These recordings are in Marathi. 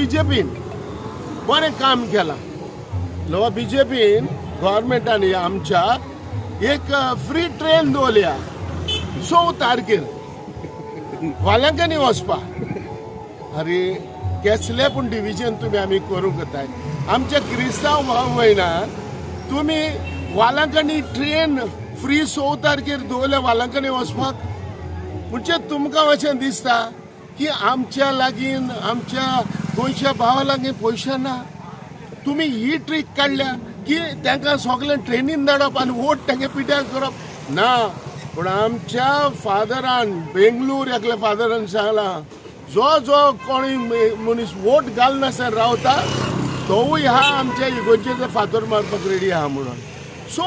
बीजेपीन बरें काम केलां. नवा बीजेपीन गव्हर्मेंटान आमच्या एक फ्री ट्रेन दवरल्या 6 तारखेर वालांकनी वचपा. अरे कसले पूण डिविजन तुम्ही आमी करूंक येताय. आमच्या क्रिस्तांव भाव भयणां तुम्ही वालांकनी ट्रेन फ्री 6 तारखेर दवरल्या वालांकनी वचपाक. म्हणजे तुमकां अशें दिसता की आमच्या लागीं आमच्या गोंयच्या भावा लागीं पयशे ना. तुम्ही ही ट्रीक काढल्या की तांकां सगळ्यांक ट्रेनीन धाडप आनी वोट तांगे पिड्यार करप ना. पूण आमच्या फादरान बेंगलूर एकल्या फादरान सांगलां जो जो कोणी मनीस वोट घालनासतना रावता तोवूय हा आमच्या इगोर्जेचो फातर मारपाक रेडी आहा म्हणून. सो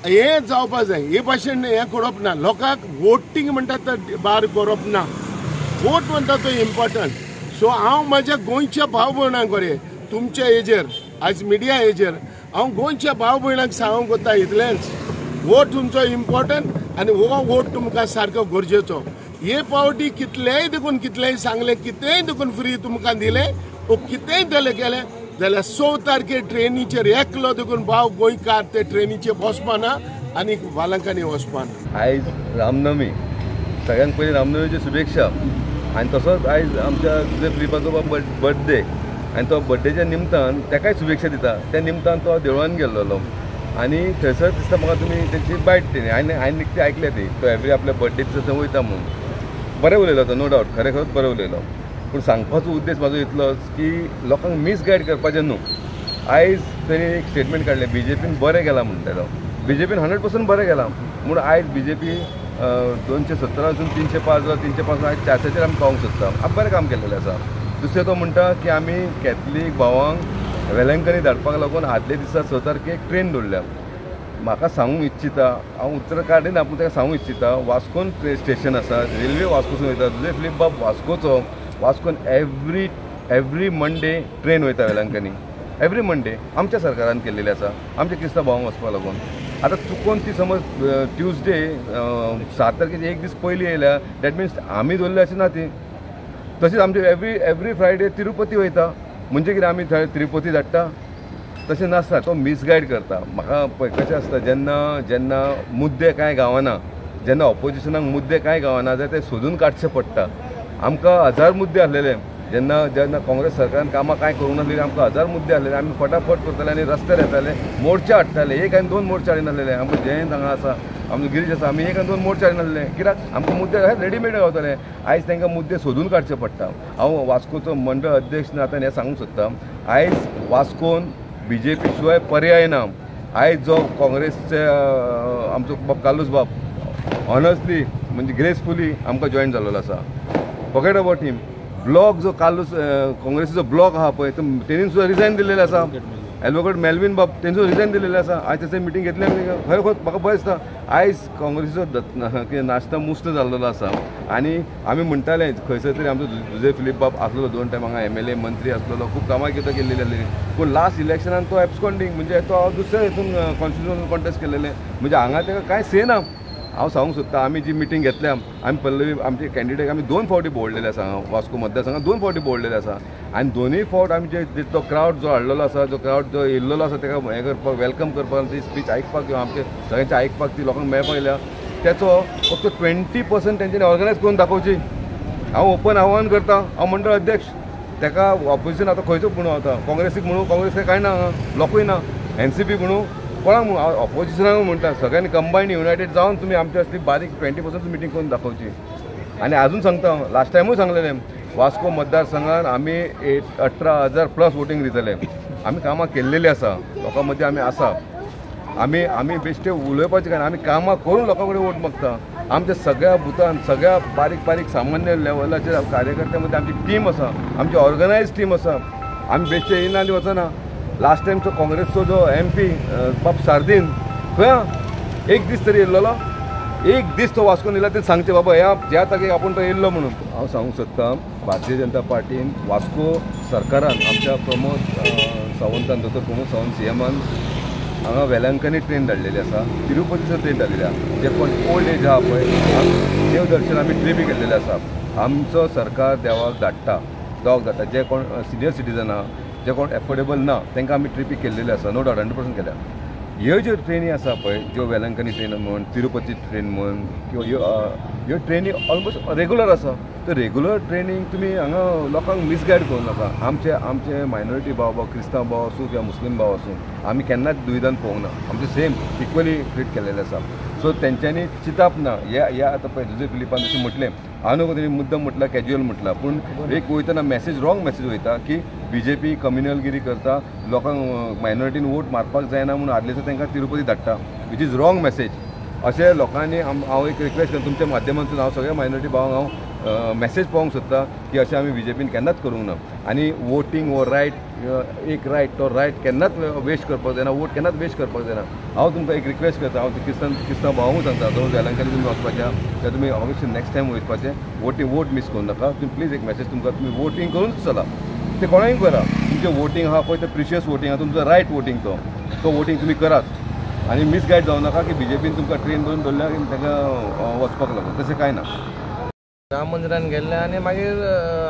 हे जावपा जाय. हे भाशेन हें करप ना. लोकांक वोटींग म्हणटा तो बार करप ना. वोट म्हणटा तो इम्पॉर्टंट. सो हांव म्हाज्या गोंयच्या भाव भयणांक बरें तुमच्या हेजेर आज मिडिया हेजेर हांव गोंयच्या भाव भयणांक सांगूंक वता इतलेंच वोट तुमचो इम्पॉर्टंट आनी हो वोट तुमकां सारको गरजेचो. हे पावटी कितलेंय देखून कितलेंय सांगलें कितेंय देखून फ्री तुमकां दिलें वो कितेंय जालें केलें जाल्यार 6 तारखेर ट्रेनीचेर एकलो देखून भाव गोंयकार ते ट्रेनीचेर बसपा ना आनी वालांकांनी वचपा ना. आयज रामनवमी सगळ्यांत पयलीं रामनवमीची शुभेच्छा. आनी तसोच आयज आमच्या जोसेफ फिलिपाचो बर्थडे आनी तो बर्थडेच्या निमतान ताकाय शुभेच्छा दिता. त्या निमतान तो देवळान गेल्लो आनी थंयसर दिसता म्हाका तुमी तेंची बायट तेणी हांवें निकतें आयकलें ती तो एवरी आपल्या बर्थडे दिसा थंय वयता म्हणून. बरें उलयलो तो नो डावट खरेंच बरें उलयलो. पूण सांगपाचो उद्देश म्हाजो इतलोच की लोकांक मिसगायड करपाचें न्हू. आयज तेणी एक स्टेटमेंट काडलें बीजेपीन बरें केलां म्हणटालो. बीजेपीन 100% बरें केलां म्हूण आयज बीजेपी 270 वचून 305 जालो 305 आयज 400चेर आमी पावूंक सोदता. आमी बरें काम केल्लेलें आसा. दुसरें तो म्हणटा की आमी कॅथलीक भावांक वेलंकनी धाडपाक लागून आदले दिसा 6 तारखेक ट्रेन दवरल्या. म्हाका सांगूंक इच्छिता हांव उत्तर काडीन पूण ताका सांगूंक इच्छिता वास्कोन स्टेशन आसा रेल्वे वास्कोसून वयता. जोसेफ फिलीप बाब वास्कोचो वास्कोन एवरी मंडे ट्रेन वयता वेलंकनी एवरी मंडे आमच्या सरकारान केल्लेली आसा आमच्या क्रिस्तांव भावांक वचपाक लागून. आतां चुकून ती समज ट्युजडे 7 तारखेचे एक दीस पयलीं येयल्या दॅट मिन्स आमी दवरली अशी ना ती. तशीच आमचे एवरी फ्रायडे तिरुपती वयता म्हणजे कितें आमी थंय तिरुपती धाडटा तशें नासता. तो मिसगायड करता. म्हाका पळय कशें आसता जेन्ना मुद्दे कांय गावना जेन्ना ऑपोजिशनाक मुद्दे कांय गावना जाल्यार ते सोदून काडचे पडटा. आमकां 1000 मुद्दे आसलेले जेन्ना काँग्रेस सरकारान कामां कांय करूं नासलेली आमकां 1000 मुद्दे आसलेले. आमी फटाफट करताले आनी रस्त्यार येताले मोर्चा हाडटाले. 1 आनी 2 मोर्चा हाडिनासलेले. आमकां जयंत हांगा आसा आमचो गिरीश आसा आमी 1 आनी 2 मोर्चा हाडिनासलेले. कित्याक आमकां मुद्दे रेडीमेड गावताले. आयज तांकां मुद्दे सोदून काडचे पडटा. हांव वास्कोचो मंडळ अध्यक्ष नात्यान हें सांगूंक सोदतां आयज वास्कोन बीजेपी शिवाय पर्याय ना. आयज जो काँग्रेसचे आमचो बाब कालूस बाब ऑनस्टली म्हणजे ग्रेसफुली आमकां जॉयन जाल्लो आसा. Forget about him. ब्लॉक जो कालूस काँग्रेसीचो ब्लॉक आहा पळय तेणीन सुद्दां रिजायन दिल्लेलें आसा. एडवोकेट मेल्विन बाब तेणें सुद्दां रिजायन दिल्लेलें आसा. आयज तें मिटींग घेतली खरें म्हाका बरें दिसता. आयज काँग्रेसीचो नाश्ता मुस्त जाल्लो आसा आनी आमी म्हणटाले खंयसर तरी आमचो जोसेफ फिलीप बाब आसलो 2 टायम हांगा MLA मंत्री आसलेलो खूब कामां कितें केल्लेली आसलेली. पूण लास्ट इलेक्शनान तो एब्सकॉन्डिंग म्हणजे तो दुसऱ्या हितून कॉन्स्टिट्युशनल कॉन्टेस्ट केल्लेलें म्हणजे हांगा ताका कांय से ना. हांव सांगूंक सोदता आमी जी मिटींग घेतल्या आमी पल्लवी आमचे कॅन्डिडेट आमी 2 फावटी भोंवडलेले आसा. वास्को मतदारसंघात 2 फावटी भोंवडलेले आसा आनी दोनूय फावट आमी जे तो क्रावड जो हाडलेलो आसा जो क्रावड जो येयल्लो आसा ताका हें करपाक वेलकम करपाक ती स्पीच आयकपाक किंवा आमचे सगळ्यांचे आयकपाक ती लोकांक मेळपाक येयल्या त्याचो फक्त 20% तेंच्यांनी ऑर्गनायज करून दाखोवची. हांव ओपन आव्हान करता. हांव मंडळ अध्यक्ष ताका ऑपोजिशन आतां खंयचो म्हणून वता काँग्रेसीक म्हणून काँग्रेस कांय ना ब्लॉकूय ना NCP म्हणून कोणाक म्हणून ऑपोजिशनाक म्हणटा सगळ्यांनी कंबायन युनायटेड जावन तुमी आमची असली बारीक 20% मिटींग करून दाखोवची. आनी अजून सांगता लास्ट टायमूय सांगलेलें वास्को मतदारसंघात आमी 18,000+ वोटींग दितले. आमी कामां केल्लेलीं आसा लोकां मदीं आमी आसा. आमी बेश्टे उलोवपाचें काय आमी कामां करून लोकां कडेन वोट मागता. आमच्या सगळ्या बुथान सगळ्या बारीक सामान्य लेवलाचेर कार्यकर्त्यां मदीं आमची टीम आसा आमची ऑर्गनायज टीम आसा. आमी बेश्टे येयना आनी वचना. लास्ट टायमचो काँग्रेसचो जो MP बाब सार्दीन खंय एक दीस तरी येयल्लो एक दीस तो वास्कोन येयला ते सांगचे बाबा ह्या तारखेक आपूण तो येयल्लो म्हणून. हांव सांगूंक सोदतां भारतीय जनता पार्टीन वास्को सरकारान आमच्या प्रमोद सावंतान दोतोर प्रमोद सावंत CMान हांगा वेलंकनी ट्रेन धाडलेली आसा. तिरुपतीचो ट्रेन धाडलेली आसा. जे कोण ओल्ड एज आहा पळय देव दर्शन आमी ट्रिपी केल्लेले आसा. आमचो सरकार देवाक धाडटा जावंक जाता. जे कोण सिनियर सिटीजन आहा, जे कोण एफोर्डेबल ना तांकां आमी ट्रिपी केल्लेले आसा, नो डावट 100% केल्या. ह्यो ज्यो ट्रेनी आसा पळय, ज्यो वेलंकनी ट्रेन म्हण, तिरुपती ट्रेन म्हण, किंवा ह्यो ट्रेनी ऑलमोस्ट रेगुलर आसा. तर रेगुलर ट्रेनींग तुमी हांगा लोकांक मिसगायड करूं नाका. आमचे मायनॉरिटी भाव क्रिस्तांव भाव आसूं किंवा मुस्लीम भाव आसूं, आमी केन्नाच दुविधान पळोवंक ना. आमचे सेम इक्वली ट्रीट केलेले आसा. सो तेंच्यांनी चिंताप ना. ह्या आतां पळय जुजे फिलिपान जशें म्हटलें, हांव नको तेणी मुद्दम म्हटलां, कॅज्युअल म्हटलां, पूण एक वयतना मॅसेज रॉंग मॅसेज वयता की BJP कम्युनलगिरी करता, लोकांक मायनॉरिटीन वोट मारपाक जायना म्हणून आदले दिसा तांकां तिरुपती धाडटा, वीच इज रॉंग मॅसेज. अशें लोकांनी हांव एक रिक्वेस्ट करता तुमच्या माध्यमांतून, हांव सगळ्या मायनॉरिटी भावांक हांव मॅसेज पावोवंक सोदता की अशें आमी BJPन केन्नाच करूंक ना. आनी वोटींग हो रायट, एक रायट, तो रायट केन्नाच वेस्ट करपाक जायना, वोट केन्नाच वेस्ट करपाक जायना. हांव तुमकां एक रिक्वेस्ट करता, हांव क्रिस्तांव भावांकूय सांगता, जो वेलंकनी तुमी वचपाच्या त्या तुमी ऑब्वियसली नेक्स्ट टायम वचपाचें, वोट मिस करूं नाका. तुमी प्लीज एक मॅसेज तुमकां, तुमी वोटींग करूनच चला. ते कोणाय करा, तुमचें वोटींग आहा पळय तें प्रिशियस वोटींग आहा, तुमचो रायट वोटींग तो वोटींग तुमी करात. आनी मिसगायड जावं नाका की BJPन तुमकां ट्रेन करून दवरल्या की तांकां वचपाक लागून, तशें कांय ना. राम मंदिरान गेल्ले आनी मागीर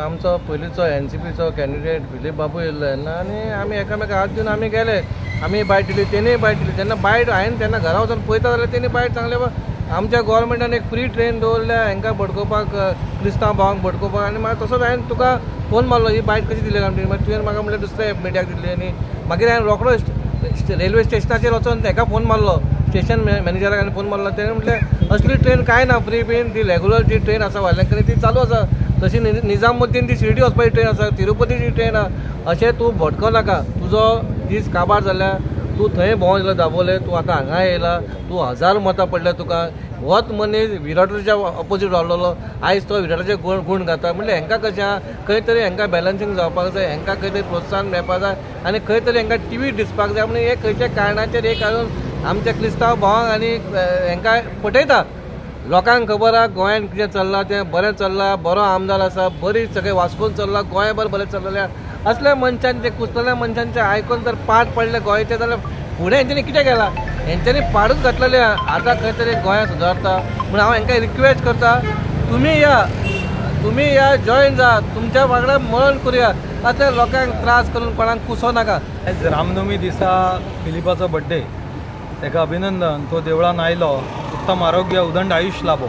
आमचो पयलींचो NCPचो कॅन्डिडेट फिलीप बाबू येयल्लो तेन्ना, आनी आमी एकामेका हात दिवन आमी गेले. आमी बायट दिली, तेणीय बायट दिली. तेन्ना बायट हांवें तेन्ना घरा वचून पळयता जाल्यार तेणी बायट सांगले, आमच्या गोवोरमेंटान एक फ्री ट्रेन दवरल्या हांकां भडकोवपाक, क्रिस्तांव भावांक भडकोवपाक. आनी मागीर तसोच हांवें तुका फोन मारलो, ही बायट कशी दिली आमची. मागीर तुवें म्हाका म्हणलें दुसऱ्या मिडियाक दिल्ली. आनी मागीर हांवें रोखडो रेल्वे स्टेशनाचेर वचून ताका फोन मारलो, स्टेशन मॅनेजराक हांवें फोन मारलो. तेणें म्हटलें असली ट्रेन कांय ना, फ्री बीन ती रेगुलर जी ट्रेन आसा वेलंकनी ती चालू आसा. तशी निजामुद्दीन ती शिर्डी वचपाची ट्रेन आसा, तिरुपतीची ट्रेन आसा. अशें तूं भटको नाका. तुजो दीस काबार जाल्यार तूं थंय भोंवून येयलो दाबोले, तूं आतां हांगा येयला, तूं 1000 मतां पडल्या तुका. होच मनीस विराटाच्या ऑपोजीट रावलेलो, आयज तो विराटाचे गूण घाता. म्हणजे हांकां कशें आहा, खंय तरी हांकां बॅलन्सींग जावपाक जाय, हांकां खंय तरी प्रोत्साहन मेळपाक जाय, आनी खंय तरी हांकां TV दिसपाक जाय. म्हणजे हे खंयच्या कारणाचेर एक हाडून आमच्या क्रिस्तांव भावांक आनी हांकां पटयता. लोकांक खबर आहा गोंयांत कितें चल्लां, तें बरें चल्लां, बरो आमदार आसा, बरी सगळें वास्कोन चल्लां, गोंयभर बरें चल्लेलें. असल्या मनशांचे, कुसलेल्या मनशांचे आयकून जर पाट पडले गोंयचे, जाल्यार फुडें हेंच्यांनी कितें केलां, हेंच्यांनी पाडूच घातलेलें. आतां खंय तरी गोंया सुदारता. म्हूण हांव हांकां रिक्वेस्ट करता, तुमी या जॉयन जा, तुमच्या वांगडा मरण करुया. असल्या लोकांक त्रास करून कोणाक कुसो नाका. आयज रामनवमी दिसा फिलिपाचो बर्थडे, ताका अभिनंदन. तो देवळान आयलो, उत्तम आरोग्य उदंड आयुश्य लाभो.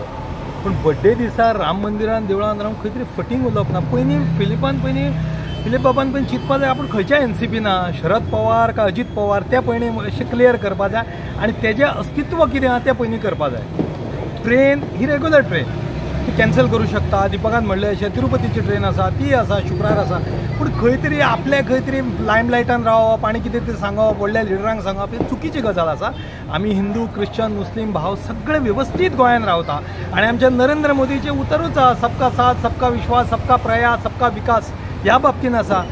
पूण बर्थडे दिसा राम मंदिरान देवळान रावन खंय तरी फटींग उलोवप ना. फिलीप बाबान पयलीं चिंतपा जाय आपूण खंयच्या NCP ना, शरद पवार का अजित पवार, ते पयलीं अशें क्लियर करपा जाय. आनी तेजें अस्तित्व कितें आहा तें पयलीं करपा जाय. ट्रेन ही रेगुलर ट्रेन, ती कॅन्सल करूं शकता. दिपकान म्हणलें अशें तिरुपतीची ट्रेन आसा, ती आसा, शुक्रार आसा. पूण खंय तरी आपले खंय तरी लायमलायटान रावप आनी कितें तरी सांगप, व्हडल्या लिडरांक सांगप, ही चुकीची गजाल आसा. आमी हिंदू, क्रिश्चन, मुस्लीम भाव सगळे वेवस्थीत गोंयांत रावता. आनी आमच्या नरेंद्र मोदीचें उतरूच आहा, सबका साथ, सबका विश्वास, सबका प्रयास, सबका विकास ह्या बाबतीन आसा.